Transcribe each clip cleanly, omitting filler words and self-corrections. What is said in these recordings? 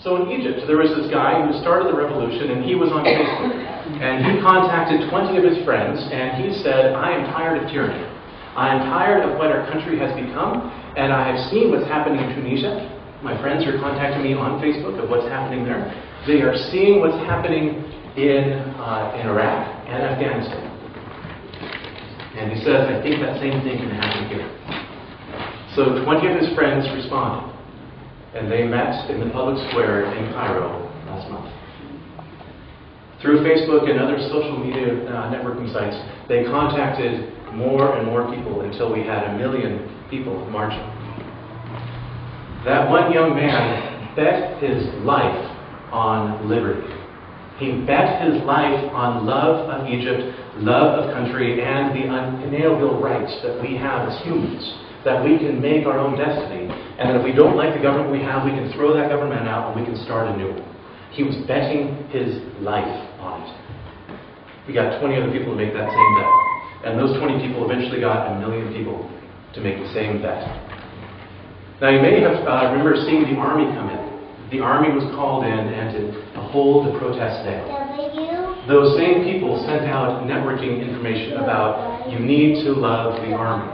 So in Egypt, there was this guy who started the revolution, and he was on Facebook. And he contacted 20 of his friends, and he said, I am tired of tyranny. I am tired of what our country has become, and I have seen what's happening in Tunisia. My friends are contacting me on Facebook of what's happening there. They are seeing what's happening in Iraq and Afghanistan. And he says, I think that same thing can happen here. So 20 of his friends responded. And they met in the public square in Cairo last month. Through Facebook and other social media networking sites, they contacted more and more people until we had 1 million people marching. That one young man bet his life on liberty. He bet his life on love of Egypt, love of country, and the unalienable rights that we have as humans, that we can make our own destiny, and that if we don't like the government we have, we can throw that government out and we can start a new one. He was betting his life on it. We got 20 other people to make that same bet. And those 20 people eventually got 1 million people to make the same bet. Now you may have remember seeing the army come in. The army was called in and to hold the protest day. Those same people sent out networking information about you need to love the army.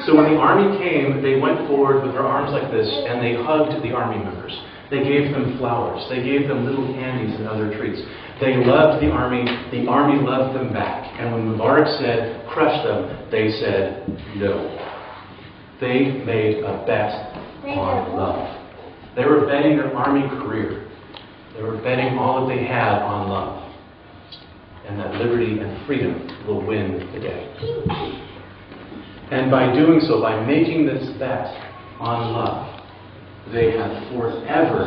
So when the army came, they went forward with their arms like this, and they hugged the army members. They gave them flowers. They gave them little candies and other treats. They loved the army loved them back. And when Mubarak said, crush them, they said, no. They made a bet on love. They were betting their army career. They were betting all that they had on love. And that liberty and freedom will win the day. And by doing so, by making this bet on love, they have forever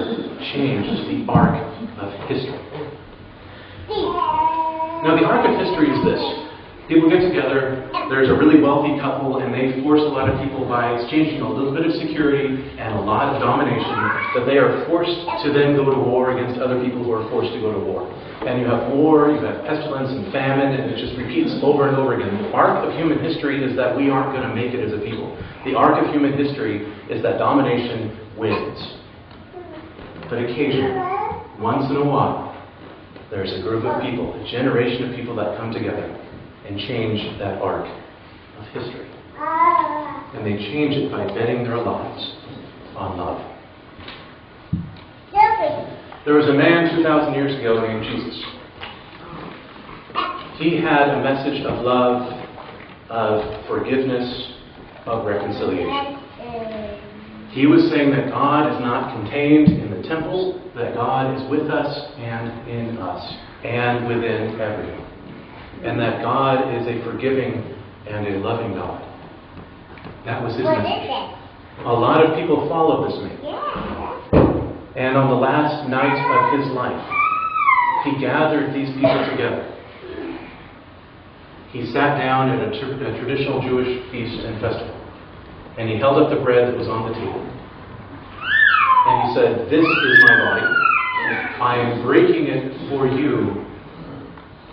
changed the arc of history. Now, the arc of history is this. People get together, there's a really wealthy couple, and they force a lot of people by exchanging a little bit of security and a lot of domination, that they are forced to then go to war against other people who are forced to go to war. And you have war, you have pestilence and famine, and it just repeats over and over again. The arc of human history is that we aren't going to make it as a people. The arc of human history is that domination wins. But occasionally, once in a while, there's a group of people, a generation of people that come together and change that arc of history. And they change it by betting their lives on love. There was a man 2,000 years ago named Jesus. He had a message of love, of forgiveness, of reconciliation. He was saying that God is not contained in the temple, that God is with us and in us and within everyone. And that God is a forgiving and a loving God. That was his message. A lot of people followed this man. And on the last night of his life, he gathered these people together. He sat down at a traditional Jewish feast and festival. And he held up the bread that was on the table. And he said, "This is my body. I am breaking it for you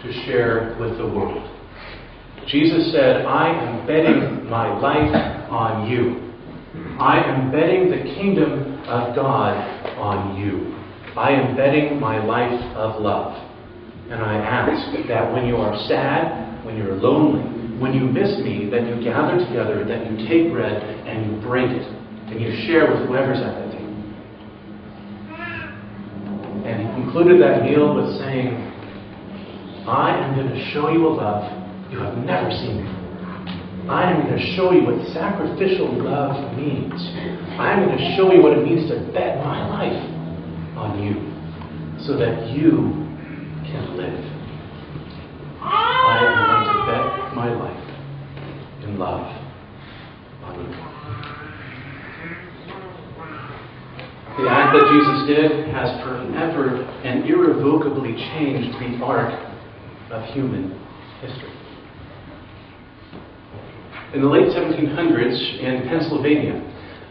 to share with the world." Jesus said, "I am betting my life on you. I am betting the kingdom of God on you. I am betting my life of love. And I ask that when you are sad, when you're lonely, when you miss me, that you gather together, that you take bread and you break it, and you share with whoever's at that table." And he concluded that meal with saying, "I am going to show you a love you have never seen before. I am going to show you what sacrificial love means. I am going to show you what it means to bet my life on you so that you can live. I am going to bet my life in love on you." The act that Jesus did has forever and irrevocably changed the arc of human history. In the late 1700s in Pennsylvania,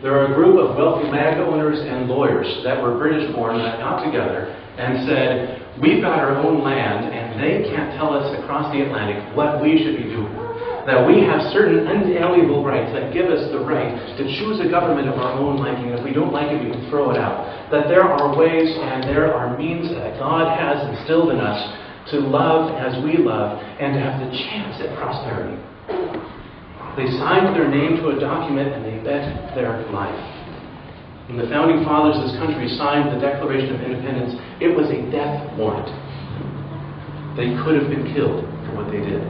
there were a group of wealthy landowners and lawyers that were British-born that got together and said, "We've got our own land and they can't tell us across the Atlantic what we should be doing. That we have certain unalienable rights that give us the right to choose a government of our own liking. If we don't like it, we can throw it out. That there are ways and there are means that God has instilled in us to love as we love and to have the chance at prosperity. They signed their name to a document and they bet their life. When the founding fathers of this country signed the Declaration of Independence, it was a death warrant. They could have been killed for what they did.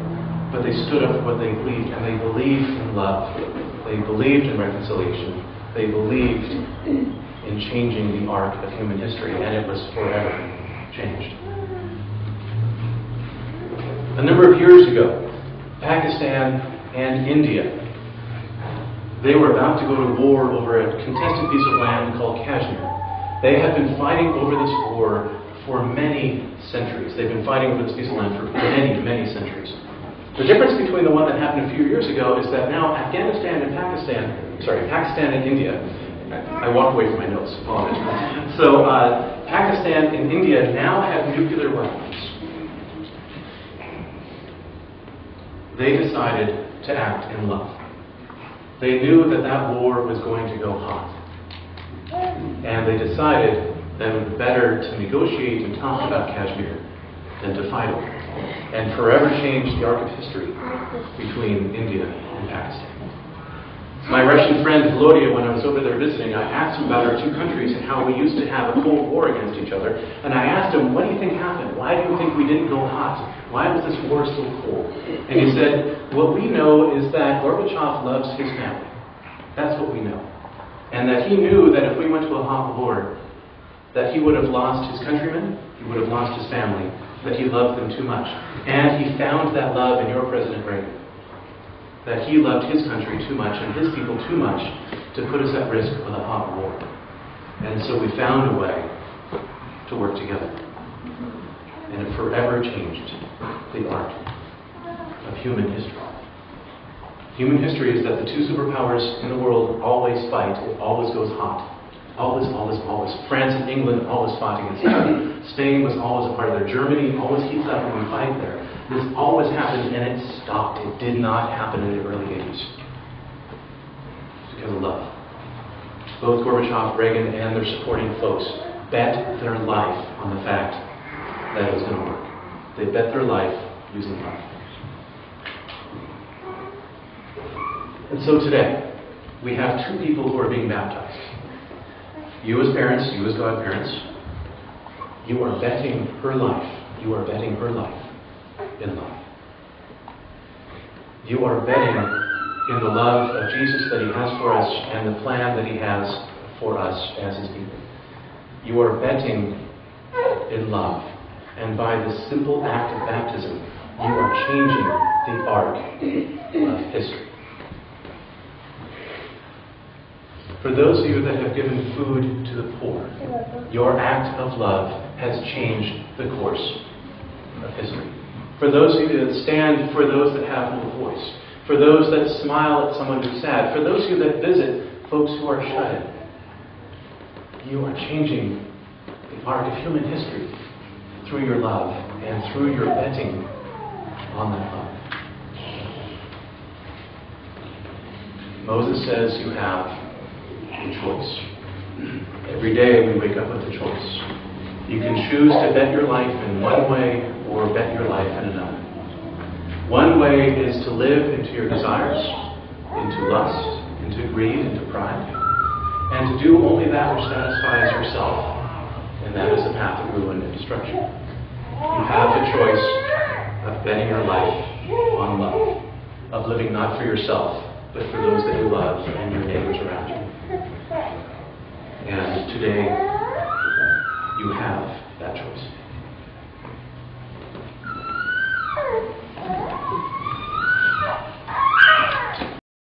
But they stood up for what they believed, and they believed in love. They believed in reconciliation. They believed in changing the arc of human history, and it was forever changed. A number of years ago, Pakistan and India, they were about to go to war over a contested piece of land called Kashmir. They had been fighting over this war for many centuries. They've been fighting over this piece of land for many, many centuries. The difference between the one that happened a few years ago is that now Pakistan and India, I walked away from my notes, apologize. So Pakistan and India now have nuclear weapons. They decided to act in love. They knew that that war was going to go hot. And they decided that it would be better to negotiate and talk about Kashmir than to fight over it. And forever changed the arc of history between India and Pakistan. My Russian friend Volodya, when I was over there visiting, I asked him about our two countries and how we used to have a Cold War against each other. And I asked him, what do you think happened? Why do you think we didn't go hot? Why was this war so cold? And he said, what we know is that Gorbachev loves his family. That's what we know. And that he knew that if we went to a hot war, that he would have lost his countrymen, he would have lost his family, that he loved them too much. And he found that love in your President Reagan. That he loved his country too much and his people too much to put us at risk with a hot war. And so we found a way to work together. And it forever changed the arc of human history. Human history is that the two superpowers in the world always fight. It always goes hot. Always, always, always. France and England always fought against each other. Spain was always a part of there. Germany always heats up when we fight there. This always happened, and it stopped. It did not happen in the early 80s. It's because of love. Both Gorbachev, Reagan, and their supporting folks bet their life on the fact that it was going to work. They bet their life using love. And so today, we have two people who are being baptized. You as parents, you as godparents, you are betting her life. You are betting her life in love. You are betting in the love of Jesus that he has for us and the plan that he has for us as his people. You are betting in love. And by this simple act of baptism, you are changing the arc of history. For those of you that have given food to the poor, your act of love has changed the course of history. For those of you that stand for those that have no voice, for those that smile at someone who's sad, for those of you that visit folks who are shut in, you are changing the arc of human history through your love and through your betting on that love. Moses says you have a choice. Every day we wake up with a choice. You can choose to bet your life in one way or bet your life in another. One way is to live into your desires, into lust, into greed, into pride, and to do only that which satisfies yourself, and that is the path of ruin and destruction. You have the choice of betting your life on love, of living not for yourself, but for those that you love and your neighbors around you.